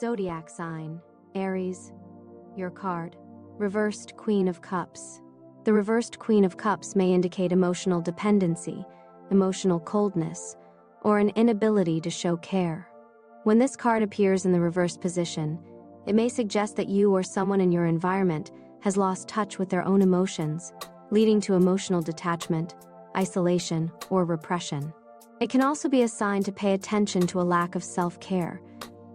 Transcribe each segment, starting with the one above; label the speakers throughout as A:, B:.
A: Zodiac sign, Aries, your card. Reversed Queen of Cups. The reversed Queen of Cups may indicate emotional dependency, emotional coldness, or an inability to show care. When this card appears in the reversed position, it may suggest that you or someone in your environment has lost touch with their own emotions, leading to emotional detachment, isolation, or repression. It can also be a sign to pay attention to a lack of self-care,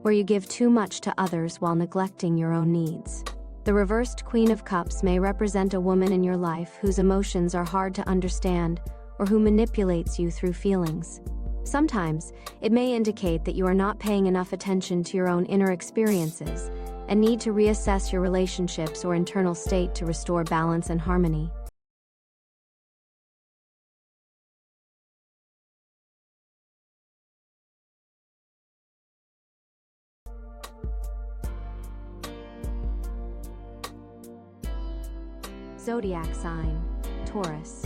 A: where you give too much to others while neglecting your own needs. The reversed Queen of Cups may represent a woman in your life whose emotions are hard to understand or who manipulates you through feelings. Sometimes, it may indicate that you are not paying enough attention to your own inner experiences and need to reassess your relationships or internal state to restore balance and harmony. Zodiac sign, Taurus,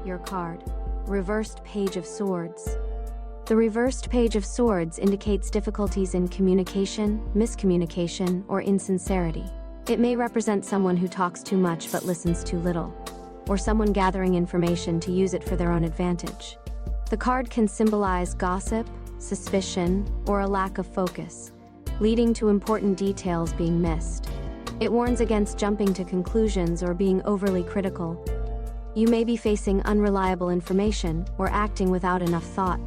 A: your card. Reversed Page of Swords. The reversed Page of Swords indicates difficulties in communication, miscommunication, or insincerity. It may represent someone who talks too much but listens too little, or someone gathering information to use it for their own advantage. The card can symbolize gossip, suspicion, or a lack of focus, leading to important details being missed. It warns against jumping to conclusions or being overly critical. You may be facing unreliable information or acting without enough thought.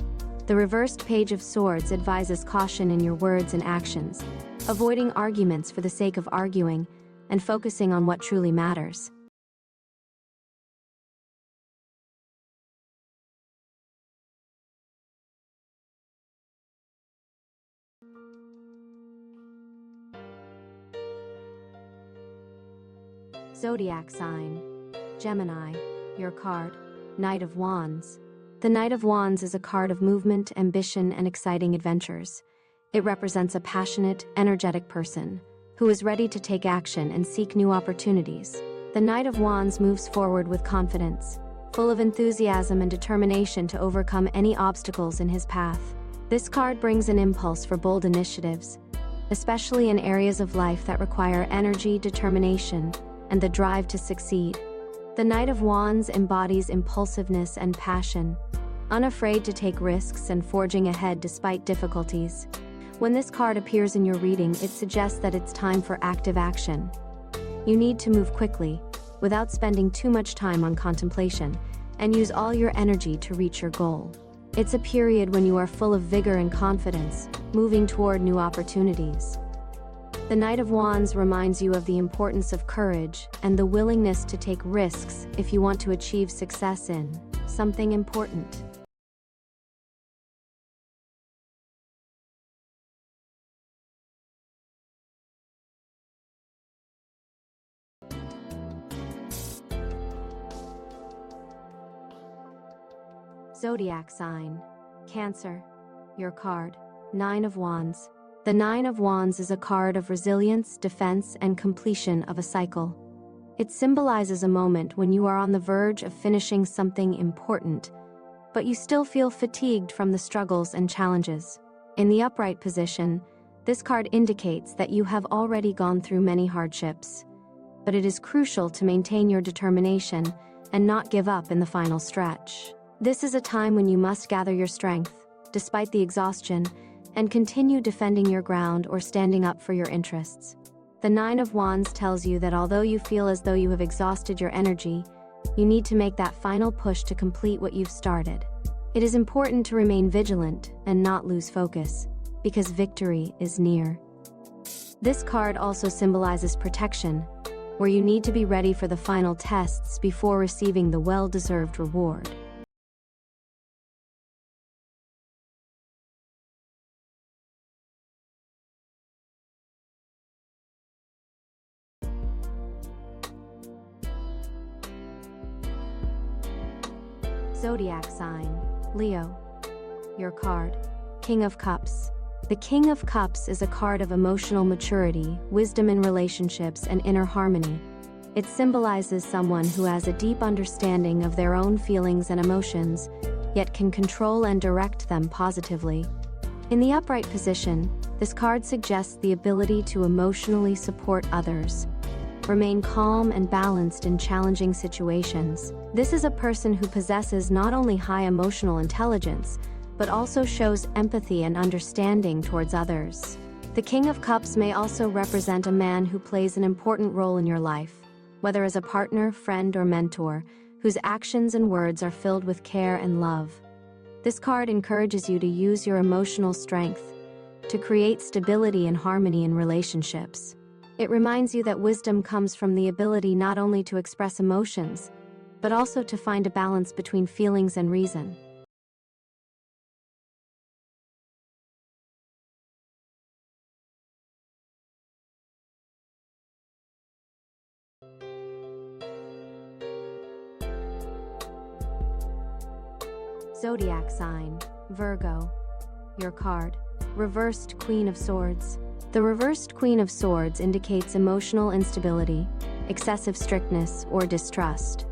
A: The reversed Page of Swords advises caution in your words and actions, avoiding arguments for the sake of arguing, and focusing on what truly matters. Zodiac sign, Gemini, your card. Knight of Wands. The Knight of Wands is a card of movement, ambition, and exciting adventures. It represents a passionate, energetic person who is ready to take action and seek new opportunities. The Knight of Wands moves forward with confidence, full of enthusiasm and determination to overcome any obstacles in his path. This card brings an impulse for bold initiatives, especially in areas of life that require energy, determination, and the drive to succeed. The Knight of Wands embodies impulsiveness and passion, unafraid to take risks and forging ahead despite difficulties. When this card appears in your reading, it suggests that it's time for active action. You need to move quickly, without spending too much time on contemplation, and use all your energy to reach your goal. It's a period when you are full of vigor and confidence, moving toward new opportunities. The Knight of Wands reminds you of the importance of courage and the willingness to take risks if you want to achieve success in something important. Zodiac sign, Cancer, your card. Nine of Wands. The Nine of Wands is a card of resilience, defense, and completion of a cycle. It symbolizes a moment when you are on the verge of finishing something important, but you still feel fatigued from the struggles and challenges. In the upright position, this card indicates that you have already gone through many hardships, but it is crucial to maintain your determination and not give up in the final stretch. This is a time when you must gather your strength, despite the exhaustion, and continue defending your ground or standing up for your interests. The Nine of Wands tells you that although you feel as though you have exhausted your energy, you need to make that final push to complete what you've started. It is important to remain vigilant and not lose focus, because victory is near. This card also symbolizes protection, where you need to be ready for the final tests before receiving the well-deserved reward. Zodiac sign, Leo, your card. King of Cups. The King of Cups is a card of emotional maturity, wisdom in relationships, and inner harmony. It symbolizes someone who has a deep understanding of their own feelings and emotions, yet can control and direct them positively. In the upright position, This card suggests the ability to emotionally support others. Remain calm and balanced in challenging situations. This is a person who possesses not only high emotional intelligence, but also shows empathy and understanding towards others. The King of Cups may also represent a man who plays an important role in your life, whether as a partner, friend, or mentor, whose actions and words are filled with care and love. This card encourages you to use your emotional strength to create stability and harmony in relationships. It reminds you that wisdom comes from the ability not only to express emotions, but also to find a balance between feelings and reason. Zodiac sign, Virgo. Your card, reversed Queen of Swords. The reversed Queen of Swords indicates emotional instability, excessive strictness, or distrust.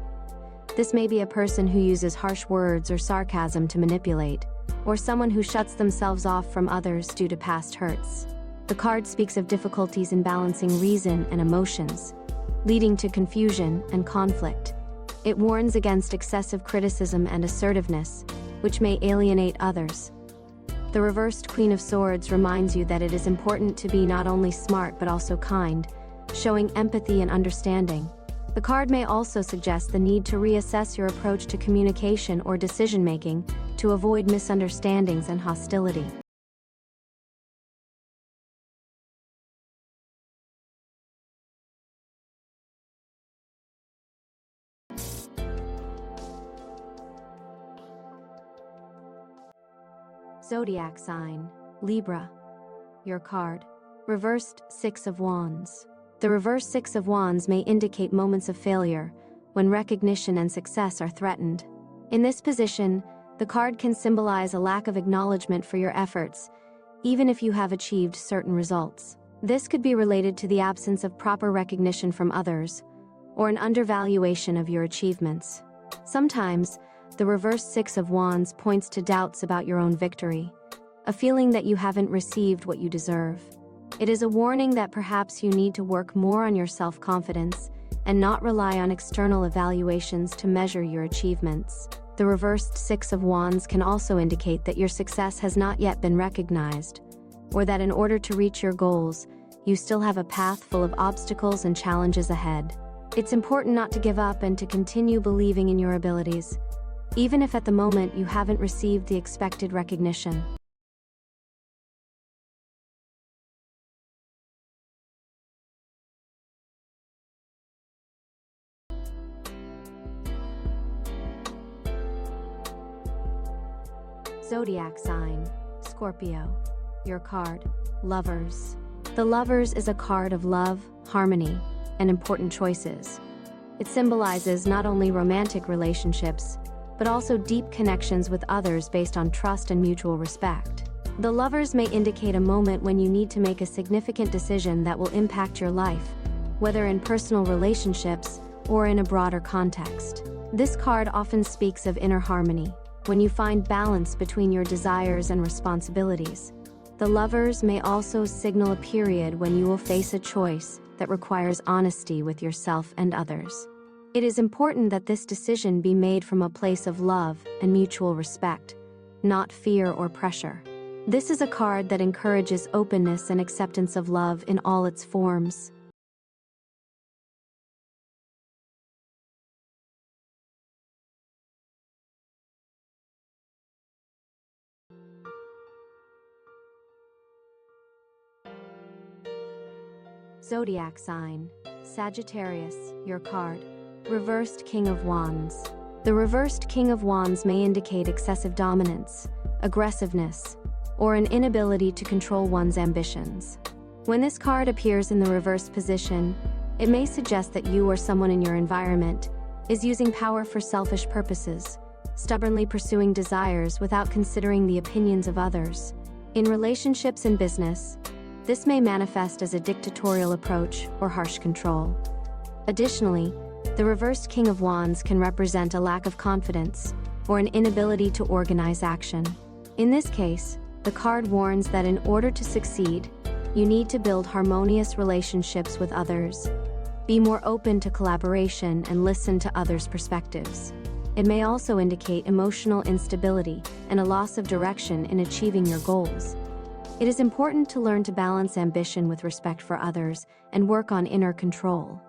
A: This may be a person who uses harsh words or sarcasm to manipulate, or someone who shuts themselves off from others due to past hurts. The card speaks of difficulties in balancing reason and emotions, leading to confusion and conflict. It warns against excessive criticism and assertiveness, which may alienate others. The reversed Queen of Swords reminds you that it is important to be not only smart but also kind, showing empathy and understanding. The card may also suggest the need to reassess your approach to communication or decision-making to avoid misunderstandings and hostility. Zodiac sign, Libra. Your card, reversed Six of Wands. The reversed Six of Wands may indicate moments of failure, when recognition and success are threatened. In this position, the card can symbolize a lack of acknowledgement for your efforts, even if you have achieved certain results. This could be related to the absence of proper recognition from others, or an undervaluation of your achievements. Sometimes, the reversed Six of Wands points to doubts about your own victory, a feeling that you haven't received what you deserve. It is a warning that perhaps you need to work more on your self-confidence and not rely on external evaluations to measure your achievements. The reversed Six of Wands can also indicate that your success has not yet been recognized, or that in order to reach your goals, you still have a path full of obstacles and challenges ahead. It's important not to give up and to continue believing in your abilities, even if at the moment you haven't received the expected recognition. Zodiac sign, Scorpio. Your card, Lovers. The Lovers is a card of love, harmony, and important choices. It symbolizes not only romantic relationships, but also deep connections with others based on trust and mutual respect. The Lovers may indicate a moment when you need to make a significant decision that will impact your life, whether in personal relationships or in a broader context. This card often speaks of inner harmony, when you find balance between your desires and responsibilities. The Lovers may also signal a period when you will face a choice that requires honesty with yourself and others. It is important that this decision be made from a place of love and mutual respect, not fear or pressure. This is a card that encourages openness and acceptance of love in all its forms. Zodiac sign, Sagittarius. Your card, reversed King of Wands. The reversed King of Wands may indicate excessive dominance, aggressiveness, or an inability to control one's ambitions. When this card appears in the reversed position, it may suggest that you or someone in your environment is using power for selfish purposes, stubbornly pursuing desires without considering the opinions of others. In relationships and business, this may manifest as a dictatorial approach or harsh control. Additionally, the reversed King of Wands can represent a lack of confidence or an inability to organize action. In this case, the the card warns that in order to succeed, you need to build harmonious relationships with others. Be more open to collaboration and listen to others' perspectives. It may also indicate emotional instability and a loss of direction in achieving your goals. It is important to learn to balance ambition with respect for others and work on inner control.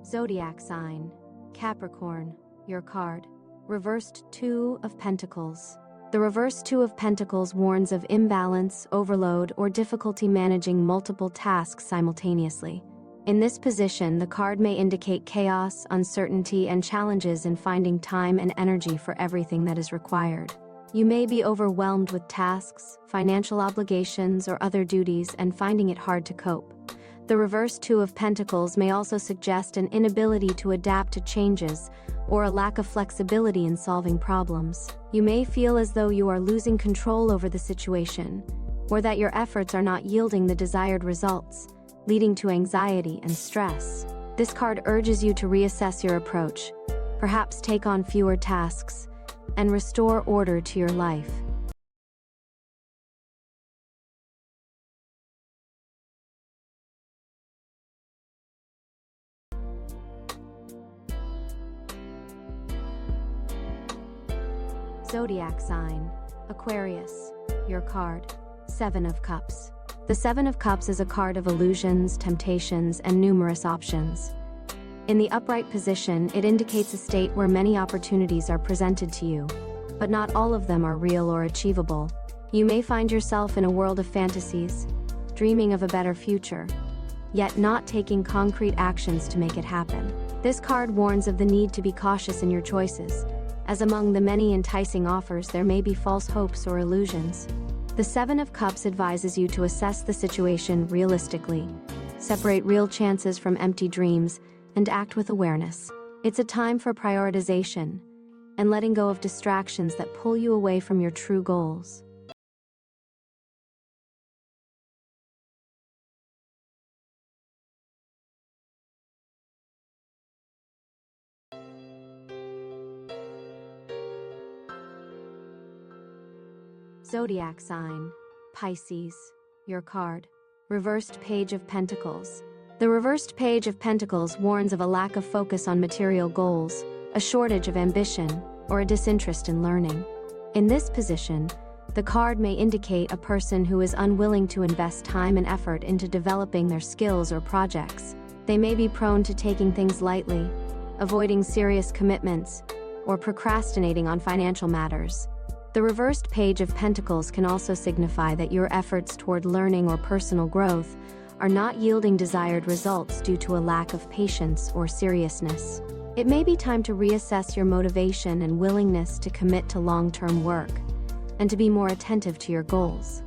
A: Zodiac sign, Capricorn, your card. Reversed Two of Pentacles. The reversed Two of Pentacles warns of imbalance, overload, or difficulty managing multiple tasks simultaneously. In this position, the card may indicate chaos, uncertainty, and challenges in finding time and energy for everything that is required. You may be overwhelmed with tasks, financial obligations, or other duties and finding it hard to cope. The reversed Two of Pentacles may also suggest an inability to adapt to changes or a lack of flexibility in solving problems. You may feel as though you are losing control over the situation, or that your efforts are not yielding the desired results, leading to anxiety and stress. This card urges you to reassess your approach, perhaps take on fewer tasks, and restore order to your life. Zodiac sign, Aquarius, your card. Seven of Cups. The Seven of Cups is a card of illusions, temptations, and numerous options. In the upright position, it indicates a state where many opportunities are presented to you, but not all of them are real or achievable. You may find yourself in a world of fantasies, dreaming of a better future, yet not taking concrete actions to make it happen. This card warns of the need to be cautious in your choices, as among the many enticing offers there may be false hopes or illusions. The Seven of Cups advises you to assess the situation realistically, separate real chances from empty dreams, and act with awareness. It's a time for prioritization and letting go of distractions that pull you away from your true goals. Zodiac sign, Pisces, your card. Reversed Page of Pentacles. The reversed Page of Pentacles warns of a lack of focus on material goals, a shortage of ambition, or a disinterest in learning. In this position, the card may indicate a person who is unwilling to invest time and effort into developing their skills or projects. They may be prone to taking things lightly, avoiding serious commitments, or procrastinating on financial matters. The reversed Page of Pentacles can also signify that your efforts toward learning or personal growth are not yielding desired results due to a lack of patience or seriousness. It may be time to reassess your motivation and willingness to commit to long-term work, and to be more attentive to your goals.